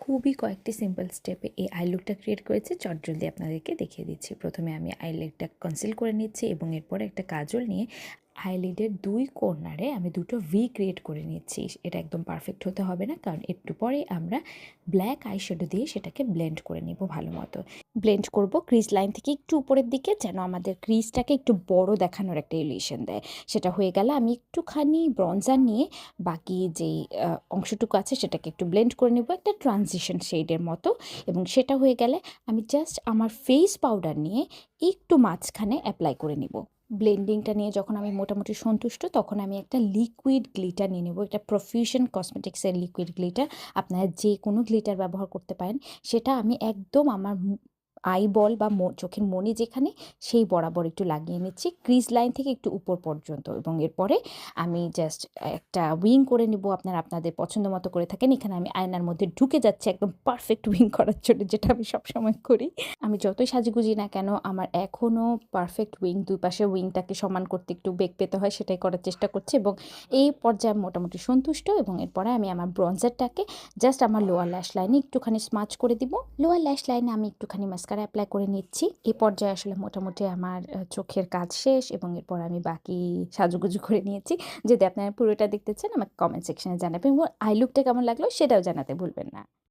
খুবই কয়েকটি সিম্পল স্টেপে এই আই লুকটা ক্রিয়েট করেছি। চটজলদি আপনাদেরকে দেখিয়ে দিচ্ছি। প্রথমে আমি আইল্যাশটা কনসিল করে নিচ্ছি এবং এরপরে একটা কাজল নিয়ে আইলিডের 2 কর্নারে আমি দুটো ভি ক্রিয়েট করে নিচ্ছি। এটা একদম পারফেক্ট হতে হবে না, কারণ একটু পরে আমরা ব্ল্যাক আইশ্যাডো দিয়ে সেটাকে ব্লেন্ড করে নেব ভালো মতো। ব্লেন্ড করব ক্রিজ লাইন থেকে একটু উপরের দিকে, যেন আমাদের ক্রিজটাকে একটু বড় দেখানোর একটা ইলিউশন দেয়। সেটা হয়ে গেলে আমি একটুখানি ব্রঞ্জার নিয়ে বাকি যেই অংশটুকু আছে সেটাকে একটু ব্লেন্ড করে নেব একটা ট্রানজিশন শেডের মতো। এবং সেটা হয়ে গেলে আমি জাস্ট আমার ফেস পাউডার নিয়ে একটু মাঝখানে অ্যাপ্লাই করে নিব। ব্লেন্ডিংটা নিয়ে যখন আমি মোটামুটি সন্তুষ্ট, তখন আমি একটা লিকুইড গ্লিটার নিয়ে নেব। এটা প্রফিউশন কসমেটিক্সের লিকুইড গ্লিটার। আপনারা যে কোনো গ্লিটার ব্যবহার করতে পারেন। সেটা আমি একদম আমার আইবল বা চোখের মণি যেখানে, সেই বরাবর একটু লাগিয়ে নিচ্ছি ক্রিজ লাইন থেকে একটু উপর পর্যন্ত। এবং এরপরে আমি জাস্ট একটা উইং করে নেব। আপনারা আপনাদের পছন্দ মতো করে থাকেন। এখানে আমি আয়নার মধ্যে ঢুকে যাচ্ছি একদম পারফেক্ট উইং করার জন্য, যেটা আমি সবসময় করি। আমি যতই সাজুগুজি না কেন, আমার এখনও পারফেক্ট উইং, দুই পাশে উইংটাকে সমান করতে একটু বেগ পেতে হয়, সেটাই করার চেষ্টা করছি। এবং এই পর্যায়ে আমি মোটামুটি সন্তুষ্ট। এবং এরপরে আমি আমার ব্রঞ্জারটাকে জাস্ট আমার লোয়ার ল্যাশ লাইনে একটুখানি স্মাচ করে দিব। লোয়ার ল্যাশ লাইনে আমি একটুখানি মাস্কারা অ্যাপ্লাই করে নিচ্ছি। এই পর্যায়ে আসলে মোটামুটি আমার চোখের কাজ শেষ। এবং এরপর আমি বাকি সাজুগুজু করে নিয়েছি। যদি আপনারা পুরোটা দেখতে চান, আমাকে কমেন্ট সেকশনে জানাবেন এবং আই লুকটা কেমন লাগলো সেটাও জানাতে ভুলবেন না।